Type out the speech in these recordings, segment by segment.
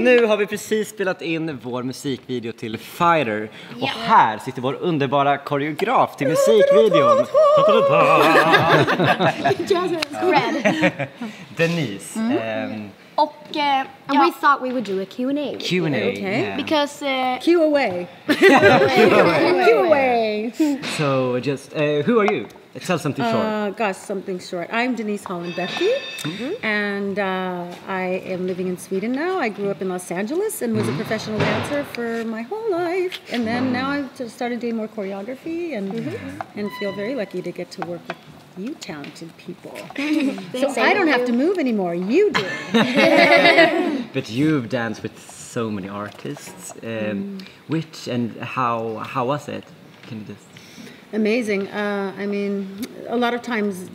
Nu har vi precis spelat in vår musikvideo till Fighter. Och här sitter vår underbara koreograf till musikvideon. Denise. And we thought we would do a Q&A. Q&A. Okay. Yeah. Because Q away. Q away. So just, who are you? Tell something short. Gosh, something short. I'm Denise Holland-Bethke, and I am living in Sweden now. I grew up in Los Angeles and was a professional dancer for my whole life. And then now I've just started doing more choreography and feel very lucky to get to work with you talented people. So I don't have to move anymore. You do. But you've danced with so many artists. Which and how was it? Can you just... Amazing. I mean, a lot of times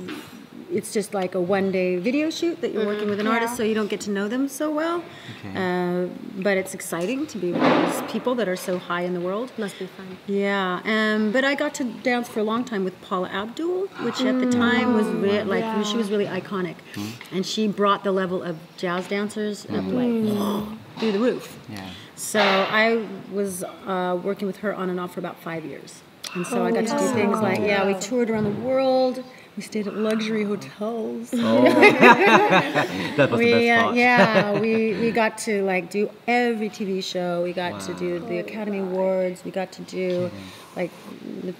it's just like a one-day video shoot that you're working with an artist, so you don't get to know them so well. Okay. But it's exciting to be with these people that are so high in the world. must be fun. Yeah. But I got to dance for a long time with Paula Abdul, which at the time was she was really iconic, and she brought the level of jazz dancers up through the roof. Yeah. So I was working with her on and off for about 5 years. And so I got to do things like, we toured around the world. We stayed at luxury hotels. That was the best part. Yeah, we got to like do every TV show. We got to do the Academy Awards. We got to do like the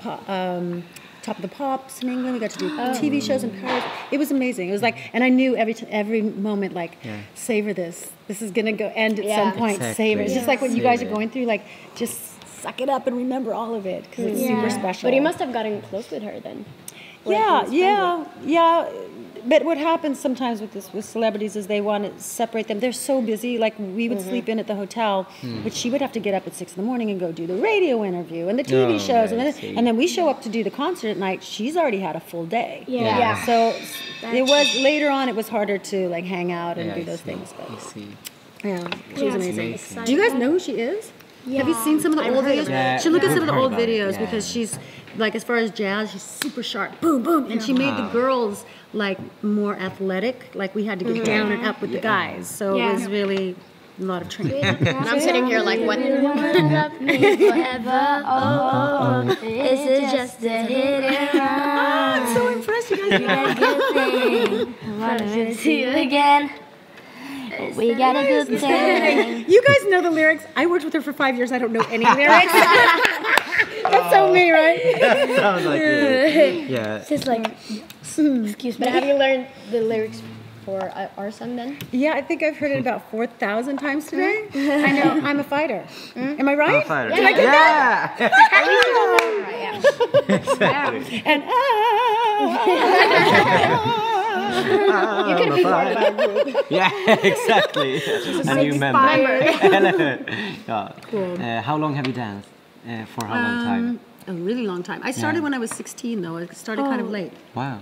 Top of the Pops in England. We got to do TV shows in Paris. It was amazing. It was like, and I knew every moment, like, savor this. This is gonna go end at some point. Exactly. Savor. It's just like what you guys are going through. Like, just suck it up and remember all of it because it's super special. But you must have gotten close with her then. Yeah. But what happens sometimes with celebrities is they want to separate them. They're so busy. Like we would sleep in at the hotel, but she would have to get up at 6 in the morning and go do the radio interview and the TV shows, and then we show up to do the concert at night. She's already had a full day. Yeah. So it was later on. It was harder to like hang out and do those things. But she was amazing. Do you guys know who she is? Yeah. Have you seen some of the old videos? Yeah. Should look at some of the old videos because she's like, as far as jazz, she's super sharp. Boom, boom. And she made the girls like more athletic. Like we had to get down and up with the guys. So it was really a lot of training. And I'm sitting here like, what? Love me forever. Is it just a hit and run? I'm so impressed, you guys. I want to see you again. We got a good thing. You guys know the lyrics. I worked with her for 5 years. I don't know any lyrics. That's so me, right? That sounds like you. Yeah. It's just like, excuse me. But have you learned the lyrics for our song then? Yeah, I think I've heard it about 4,000 times today. I know. I'm a fighter. Am I right? I'm a fighter. Did I get that? Exactly. And You can be part of our group. Yeah, exactly. And you remember. Cool. How long have you danced? For how long time? a really long time. I started when I was 16, though. I started kind of late. Wow.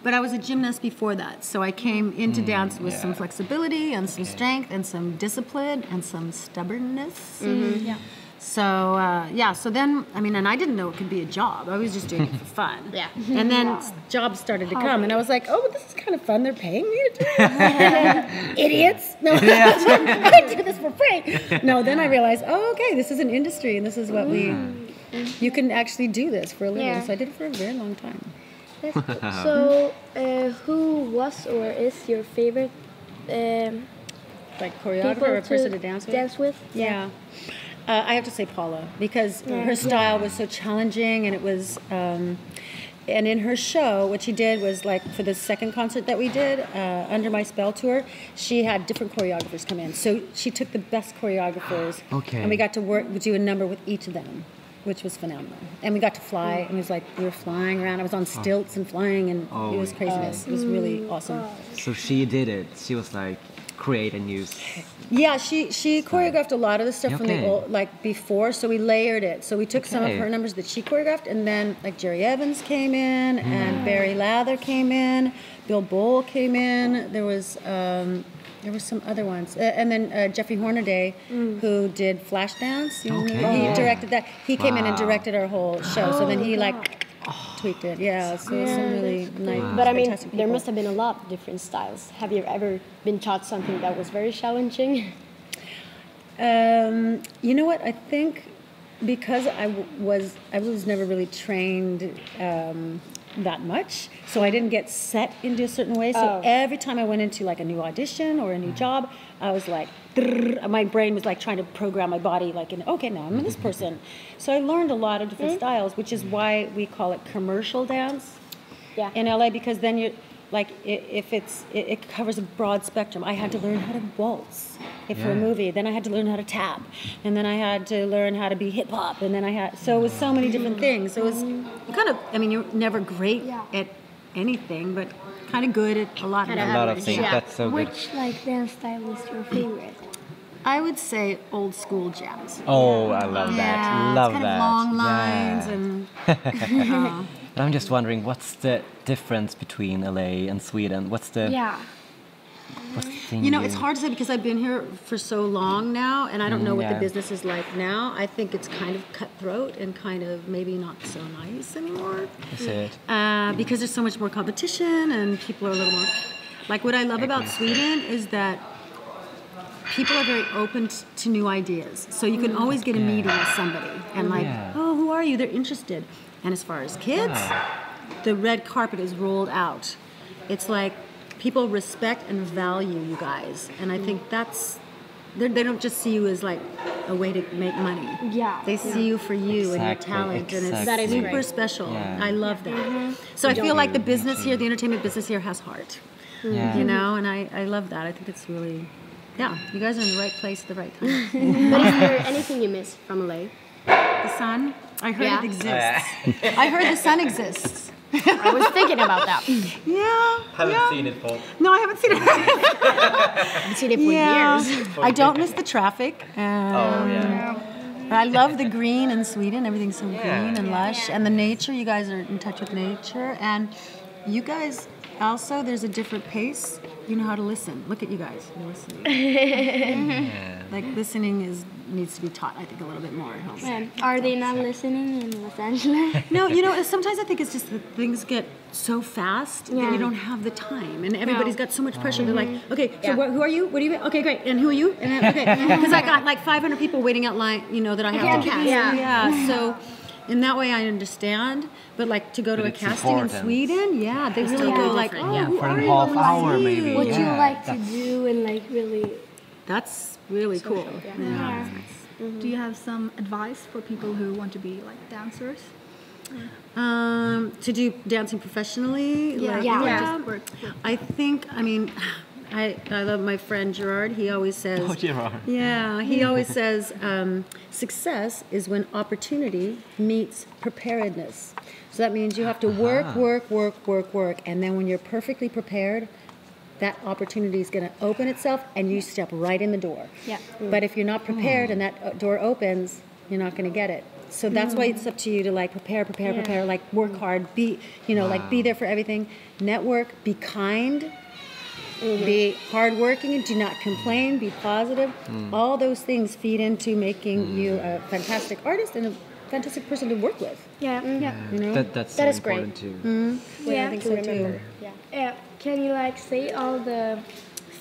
But I was a gymnast before that, so I came into dance with some flexibility and some strength and some discipline and some stubbornness. Yeah. So, so then, I mean, and I didn't know it could be a job. I was just doing it for fun. Yeah. And then jobs started to come, and I was like, oh, this is kind of fun. They're paying me to do it. Idiots. No, I do this for free. No, then I realized, oh, okay, this is an industry, and this is what you can actually do this for a living. Yeah. So I did it for a very long time. That's cool. So, who was or is your favorite Like choreographer or a person to dance with? Yeah. I have to say Paula, because her style was so challenging, and it was, and in her show, what she did was, like, for the second concert that we did, Under My Spell tour, she had different choreographers come in. So she took the best choreographers, and we got to do a number with each of them, which was phenomenal. And we got to fly, and it was like we were flying around. I was on stilts and flying, and it was craziness. It was really awesome. So she did it. She was like, create a new... Yeah, she choreographed a lot of the stuff from the old, like before, so we layered it. So we took some of her numbers that she choreographed, and then like Jerry Evans came in, and Barry Lather came in, Bill Bowl came in. There were some other ones, and then Jeffrey Hornaday, who did Flashdance. He directed that. He came in and directed our whole show. So then he like tweaked it. Yeah, so some really nice. But I mean, there must have been a lot of different styles. Have you ever been taught something that was very challenging? You know what? I think because I was never really trained that much, so I didn't get set into a certain way. So every time I went into like a new audition or a new job, I was like, my brain was like trying to program my body like, okay, now I'm this person. So I learned a lot of different styles, which is why we call it commercial dance in LA, because then you're like, it covers a broad spectrum. I had to learn how to waltz for a movie. Then I had to learn how to tap. And then I had to learn how to be hip hop. And then so it was so many different things. So it was kind of, I mean, you're never great at anything, but kind of good at a lot of things. Yeah. That's so good. Which like dance style is your favorite? I would say old school jazz. Oh, I love that. Love it's kind that. of long lines and... And I'm just wondering, what's the difference between LA and Sweden? What's the thing? You know, it's hard to say because I've been here for so long now, and I don't know what the business is like now. I think it's kind of cutthroat and kind of maybe not so nice anymore. Is it? Because there's so much more competition and people are a little more... Like what I love about Sweden is that people are very open to new ideas. So you can always get a meeting with somebody and like, oh, who are you? They're interested. And as far as kids, the red carpet is rolled out. It's like people respect and value you guys. And I think they don't just see you as like a way to make money. Yeah. They see you for you and your talent. And it's super special. Yeah. I love that. So I feel like the business here, the entertainment business here has heart. You know, and I love that. I think it's really, you guys are in the right place at the right time. But is there anything you miss from LA? The sun? I heard it exists. I heard the sun exists. I was thinking about that. Haven't seen it, Paul. No, I haven't seen it. I haven't seen it for years. I don't miss the traffic. I love the green in Sweden. Everything's so green and lush. And the nature, you guys are in touch with nature. And you guys, also, there's a different pace. You know how to listen. Look at you guys. You're listening. Like, listening needs to be taught, I think, a little bit more. Are they not listening in Los Angeles? No, you know, sometimes I think it's just that things get so fast that you don't have the time. And everybody's got so much pressure. They're like, okay, so who are you? What do you... Okay, great. And who are you? And then, okay. Because I got like 500 people waiting out line, you know, that I have to cast. So... in that way, I understand. But like to go to a casting in Sweden, they really go like, oh, for a half hour maybe. What you like to do and like really... That's really cool. Do you have some advice for people who want to be like dancers? To do dancing professionally? I think, I mean... I love my friend Gerard. He always says... Oh, Gerard. Yeah, he always says, success is when opportunity meets preparedness. So that means you have to work, and then when you're perfectly prepared, that opportunity is going to open itself, and you step right in the door. Yeah. But if you're not prepared and that door opens, you're not going to get it. So that's why it's up to you to like prepare, like work hard, be there for everything, network, be kind. Be hardworking and do not complain. Be positive. All those things feed into making you a fantastic artist and a fantastic person to work with. You know? That's so important too. I think so too. Can you like say all the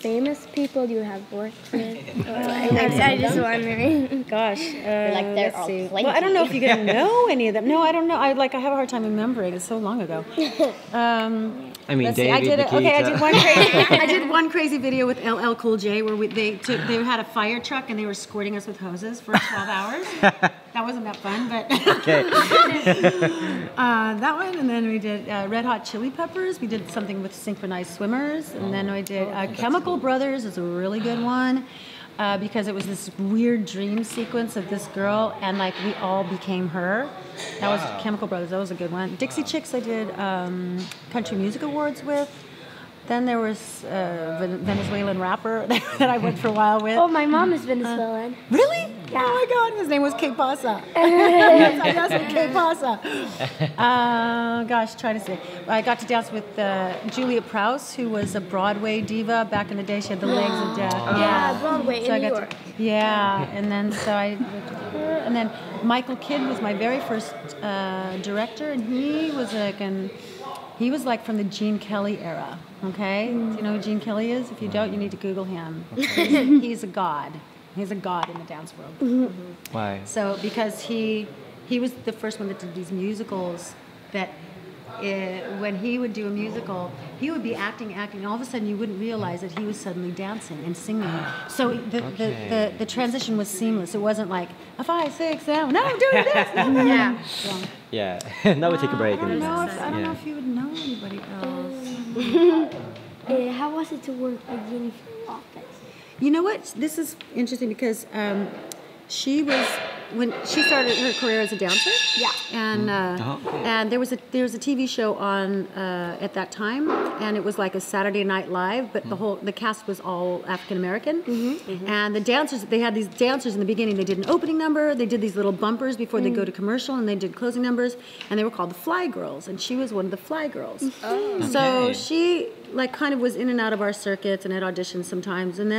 famous people you have worked with? I just wondering. Gosh, let's see. Well, I don't know if you're gonna know any of them. No, I don't know. I have a hard time remembering. It's so long ago. I mean, David, I did one crazy video with LL Cool J where they had a fire truck and they were escorting us with hoses for 12 hours. That wasn't that fun, but that one. And then we did Red Hot Chili Peppers. We did something with synchronized swimmers, and then I did Chemical Brothers is a really good one. Because it was this weird dream sequence of this girl, and like we all became her. That was Chemical Brothers. That was a good one. Dixie Chicks I did Country Music Awards with. Then there was a Venezuelan rapper that I went for a while with. Oh, my mom is Venezuelan. Really? Yeah. Oh my God, his name was K Pasa. I danced with K Pasa. Try to say. I got to dance with Julia Prowse, who was a Broadway diva back in the day. She had the legs of death. Yeah, Broadway in New York. And then and then Michael Kidd was my very first director, and he was like from the Gene Kelly era. Okay, do you know who Gene Kelly is? If you don't, you need to Google him. He's a god. He's a god in the dance world. Why? So because he was the first one that did these musicals that when he would do a musical, he would be acting, and all of a sudden you wouldn't realize that he was suddenly dancing and singing. So the transition was seamless. It wasn't like a 5, 6, 7. No, I'm doing this. Yeah. Now we take a break. I don't know if you would know anybody else. How was it to work with Jennifer Lopez? You know what? This is interesting because she was, when she started her career as a dancer. Yeah. And there was a TV show on at that time, and it was like a Saturday Night Live, but the cast was all African American. And the dancers, they had these dancers in the beginning. They did an opening number. They did these little bumpers before they go to commercial, and they did closing numbers, and they were called the Fly Girls, and she was one of the Fly Girls. So she like kind of was in and out of our circuits and had auditions sometimes, and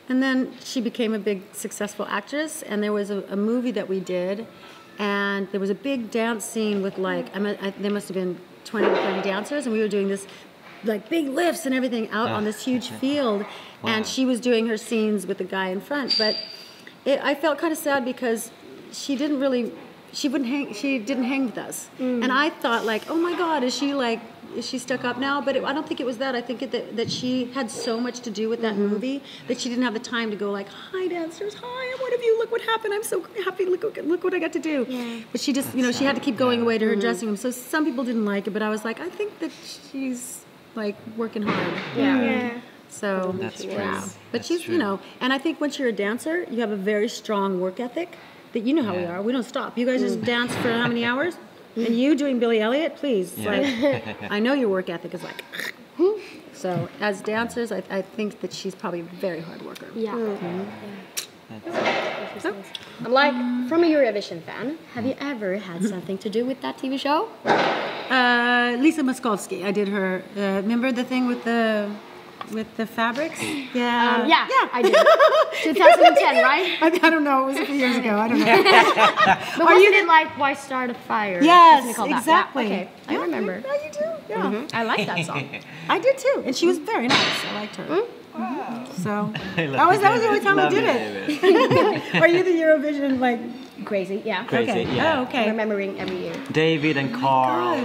then she became a big successful actress, and there was a movie that we did, and there was a big dance scene with like, there must have been 20 or 30 dancers, and we were doing this like big lifts and everything out on this huge field, and she was doing her scenes with the guy in front, but I felt kind of sad because she didn't hang with us, and I thought like, oh my God, is she stuck up now? But I don't think it was that. I think that she had so much to do with that movie that she didn't have the time to go like, hi dancers, hi, I'm one of you, look what happened, I'm so happy, look what I got to do. But she just, she had to keep going away to her dressing room. So some people didn't like it, but I was like, I think that she's like working hard. So that's true. But she's, and I think once you're a dancer, you have a very strong work ethic that you know how we are. We don't stop. You guys just dance for how many hours? And you doing Billy Elliot, please. Like, I know your work ethic is like. So as dancers, I think that she's probably a very hard worker. So, I'm like, from a Eurovision fan, have you ever had something to do with that TV show? Lisa Moskovsky. I did her. Remember the thing with the fabrics? Yeah, I did. 2010, right? I don't know. It was a few years ago. I don't know. But wasn't it like Why Start a Fire? Yes, exactly. Okay, I remember. Yeah, you do. Yeah. I like that song. I did too, and she was very nice. I liked her. So that was the only time I did it. Are you the Eurovision like crazy? Yeah. Crazy, okay. yeah. Oh, okay. Remembering every year. David and Carl.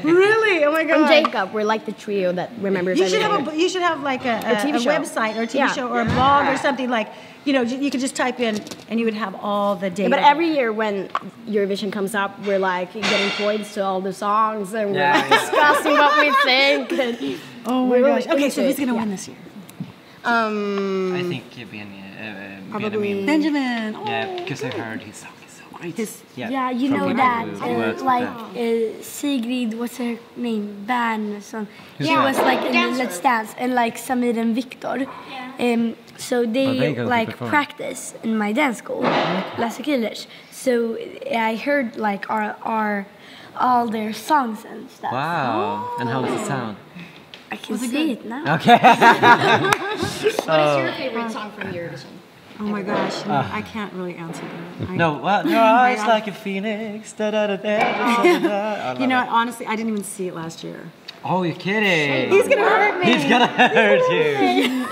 Really? Oh my God. And Jacob, we're like the trio that remembers every year. You should have like a TV show. website or a TV show or a blog or something like, you could just type in and you would have all the data. But every year when Eurovision comes up, we're like getting points to all the songs and we're like discussing what we think. Oh my gosh. Okay, so who's going to win this year? I think probably Benjamin. Yeah, because I heard his song is so great. Yeah, you know that. Sigrid, what's her name? Ban. She was like in the Let's Dance, and like Samir and Victor. So they like practice in my dance school, Lasse Kühlers. So I heard like all their songs and stuff. Wow. And how does it sound? I can see it now. Okay. What is your favorite song from Eurovision? Oh my gosh, I can't really answer that. No, well, your eyes like a phoenix. Honestly, I didn't even see it last year. Oh, you're kidding. He's gonna hurt me. He's gonna hurt you.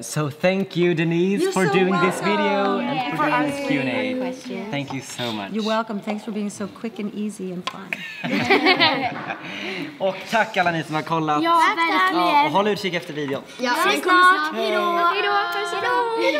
So thank you, Denise, for doing this video and for doing this Q&A. Thank you so much. You're welcome. Thanks for being so quick and easy and fun. Och tack alla ni som har kollat. Ja, verkligen. Och håll utkik efter videon. Ja, den kommer snart. Hej då.